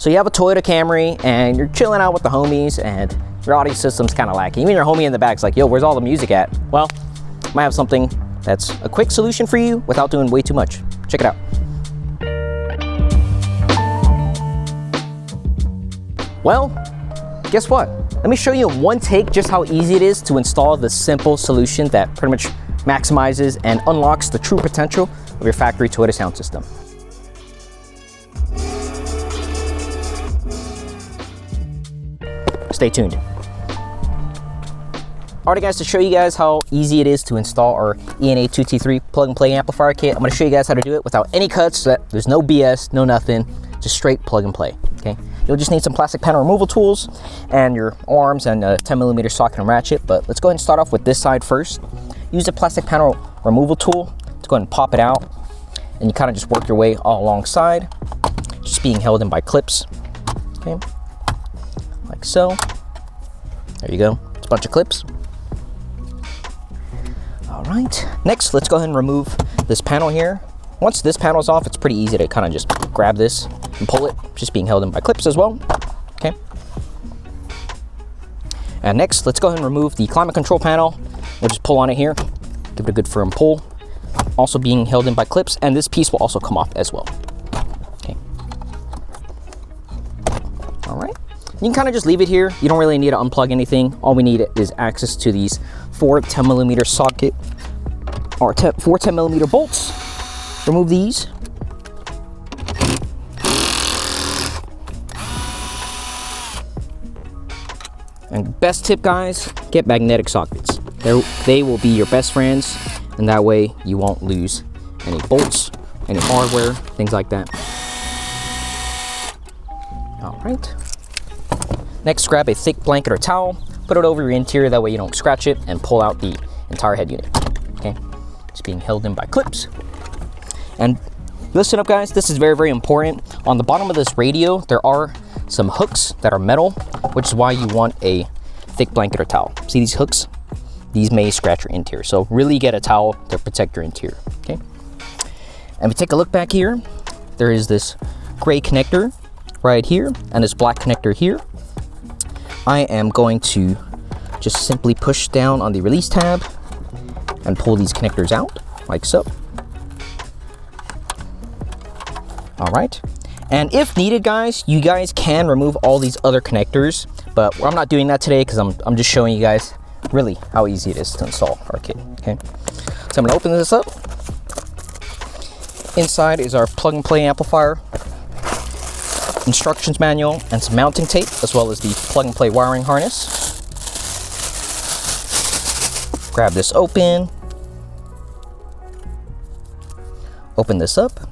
So you have a Toyota Camry and you're chilling out with the homies and your audio system's kind of lacking. Even your homie in the back's like, yo, where's all the music at? Well, I might have something that's a quick solution for you without doing way too much. Check it out. Well, guess what? Let me show you in one take just how easy it is to install this simple solution that pretty much maximizes and unlocks the true potential of your factory Toyota sound system. Stay tuned. Alright guys, to show you guys how easy it is to install our ENA-3T3 plug and play amplifier kit, I'm going to show you guys how to do it without any cuts. There's no BS, no nothing, just straight plug and play. Okay, you'll just need some plastic panel removal tools and your arms and a 10mm socket and ratchet. But let's go ahead and start off with this side first. Use the plastic panel removal tool to go ahead and pop it out, and you kind of just work your way all alongside, just being held in by clips. Okay, like so. There you go. It's a bunch of clips. All right. Next, let's go ahead and remove this panel here. Once this panel is off, it's pretty easy to kind of just grab this and pull it, just being held in by clips as well. Okay. And next, let's go ahead and remove the climate control panel. We'll just pull on it here, give it a good firm pull. Also being held in by clips, and this piece will also come off as well. Okay. All right. You can kind of just leave it here. You don't really need to unplug anything. All we need is access to these 4 10mm socket or 4 10mm bolts. Remove these. And best tip, guys, get magnetic sockets. They will be your best friends, and that way you won't lose any bolts, any hardware, things like that. All right. Next, grab a thick blanket or towel, put it over your interior, that way you don't scratch it, and pull out the entire head unit. Okay, it's being held in by clips. And listen up, guys, this is very, very important. On the bottom of this radio, there are some hooks that are metal, which is why you want a thick blanket or towel. See these hooks? These may scratch your interior, so really get a towel to protect your interior. Okay, and we take a look back here. There is this gray connector right here and this black connector here. I am going to just simply push down on the release tab and pull these connectors out like so. All right, and if needed, guys, you guys can remove all these other connectors, but I'm not doing that today because I'm just showing you guys really how easy it is to install our kit. Okay, so I'm gonna open this up. Inside is our plug and play amplifier, instructions manual, and some mounting tape, as well as the plug and play wiring harness. Grab this open. Open this up.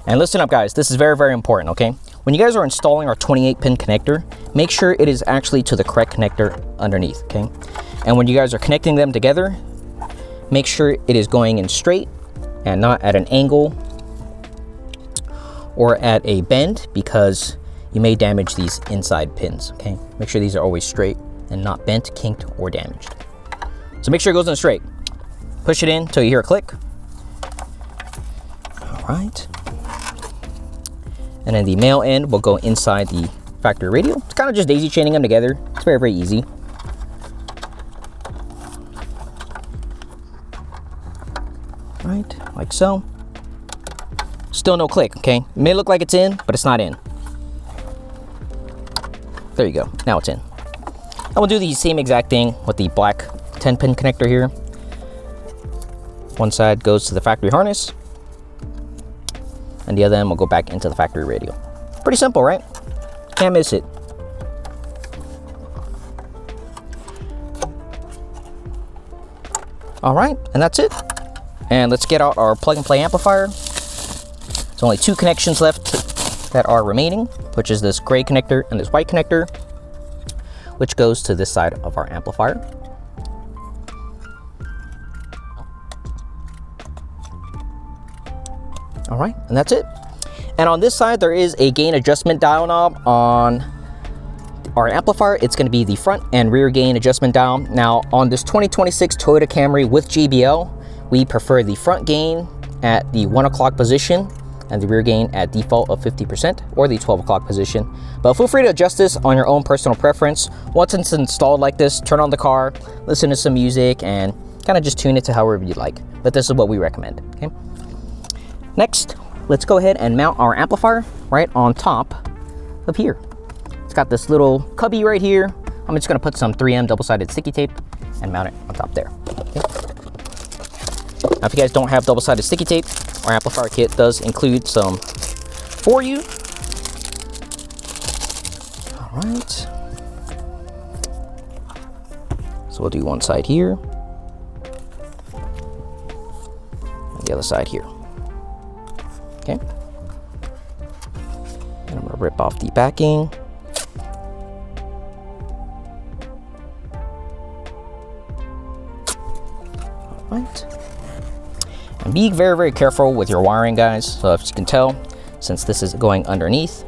And listen up, guys, this is very, very important, okay? When you guys are installing our 28-pin connector, make sure it is actually to the correct connector underneath, okay? And when you guys are connecting them together, make sure it is going in straight and not at an angle or at a bend, because you may damage these inside pins, okay? Make sure these are always straight and not bent, kinked, or damaged. So make sure it goes in straight. Push it in until you hear a click. All right. And then the male end will go inside the factory radio. It's kind of just daisy chaining them together. It's very, very easy. Right, like so. Still no click, okay? It may look like it's in, but it's not in. There you go, now it's in. And we'll do the same exact thing with the black 10-pin connector here. One side goes to the factory harness, and the other end will go back into the factory radio. Pretty simple, right? Can't miss it. All right, and that's it. And let's get out our plug and play amplifier. There's only 2 connections left that are remaining, which is this gray connector and this white connector, which goes to this side of our amplifier. All right, and that's it. And on this side, there is a gain adjustment dial knob on our amplifier. It's going to be the front and rear gain adjustment dial. Now, on this 2026 Toyota Camry with JBL, we prefer the front gain at the 1 o'clock position and the rear gain at default of 50% or the 12 o'clock position. But feel free to adjust this on your own personal preference. Once it's installed like this, turn on the car, listen to some music, and kind of just tune it to however you like. But this is what we recommend, okay? Next, let's go ahead and mount our amplifier right on top of here. It's got this little cubby right here. I'm just gonna put some 3M double-sided sticky tape and mount it on top there, okay? Now, if you guys don't have double-sided sticky tape, our amplifier kit does include some for you. All right. So we'll do one side here, and the other side here. Okay. And I'm gonna rip off the backing. All right. And be very, very careful with your wiring, guys. So as you can tell, since this is going underneath,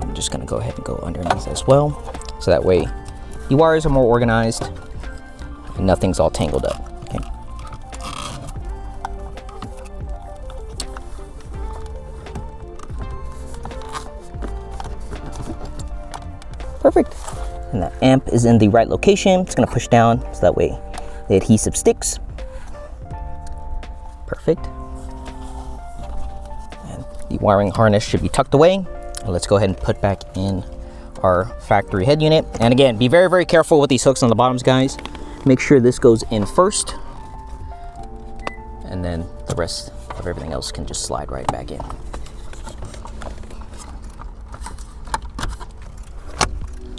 I'm just gonna go ahead and go underneath as well. So that way the wires are more organized and nothing's all tangled up, okay? Perfect. And the amp is in the right location. It's gonna push down so that way the adhesive sticks. Perfect. And the wiring harness should be tucked away. And let's go ahead and put back in our factory head unit. And again, be very, very careful with these hooks on the bottoms, guys. Make sure this goes in first, and then the rest of everything else can just slide right back in.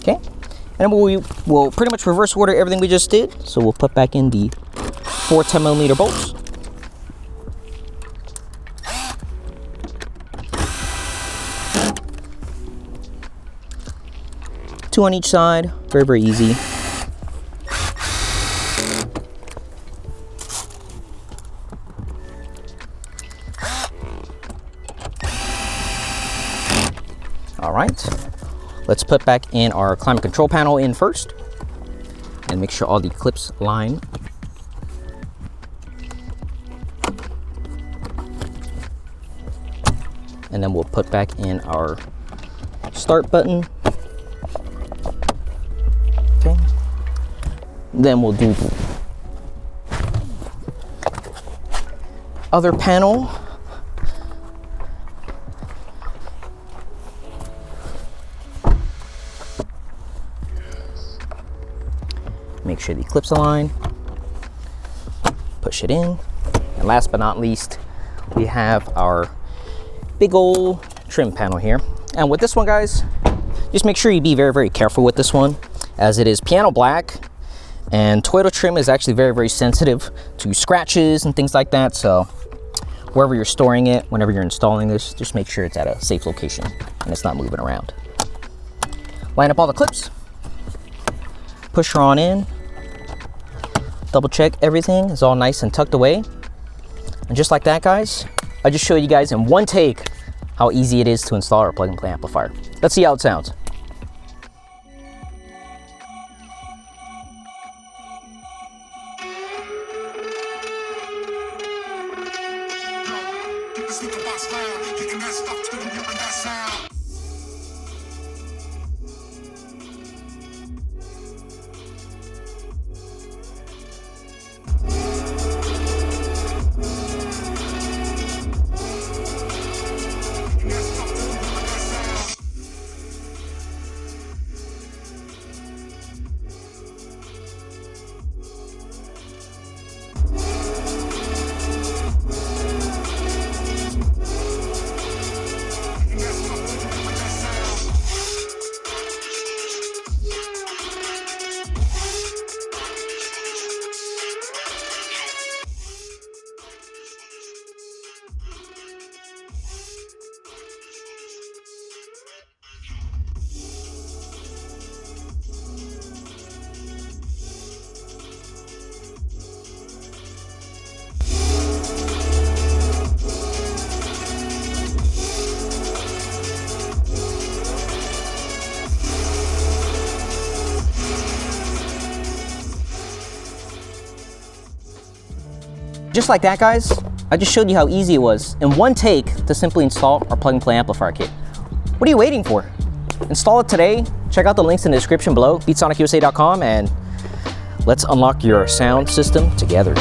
Okay, and we'll pretty much reverse order everything we just did. So we'll put back in the 4 10mm bolts. 2 on each side, very, very easy. All right, let's put back in our climate control panel in first and make sure all the clips line. And then we'll put back in our start button. Okay. Then we'll do the other panel. Make sure the clips align. Push it in. And last but not least, we have our big old trim panel here. And with this one, guys, just make sure you be very, very careful with this one, as it is piano black, and Toyota trim is actually very, very sensitive to scratches and things like that. So wherever you're storing it, whenever you're installing this, just make sure it's at a safe location and it's not moving around. Line up all the clips, push her on in, double check everything is all nice and tucked away. And just like that, guys, I just showed you guys in one take how easy it is to install our plug and play amplifier. Let's see how it sounds. Just like that, guys, I just showed you how easy it was in one take to simply install our plug-and-play amplifier kit. What are you waiting for? Install it today. Check out the links in the description below, beatsonicusa.com, and let's unlock your sound system together.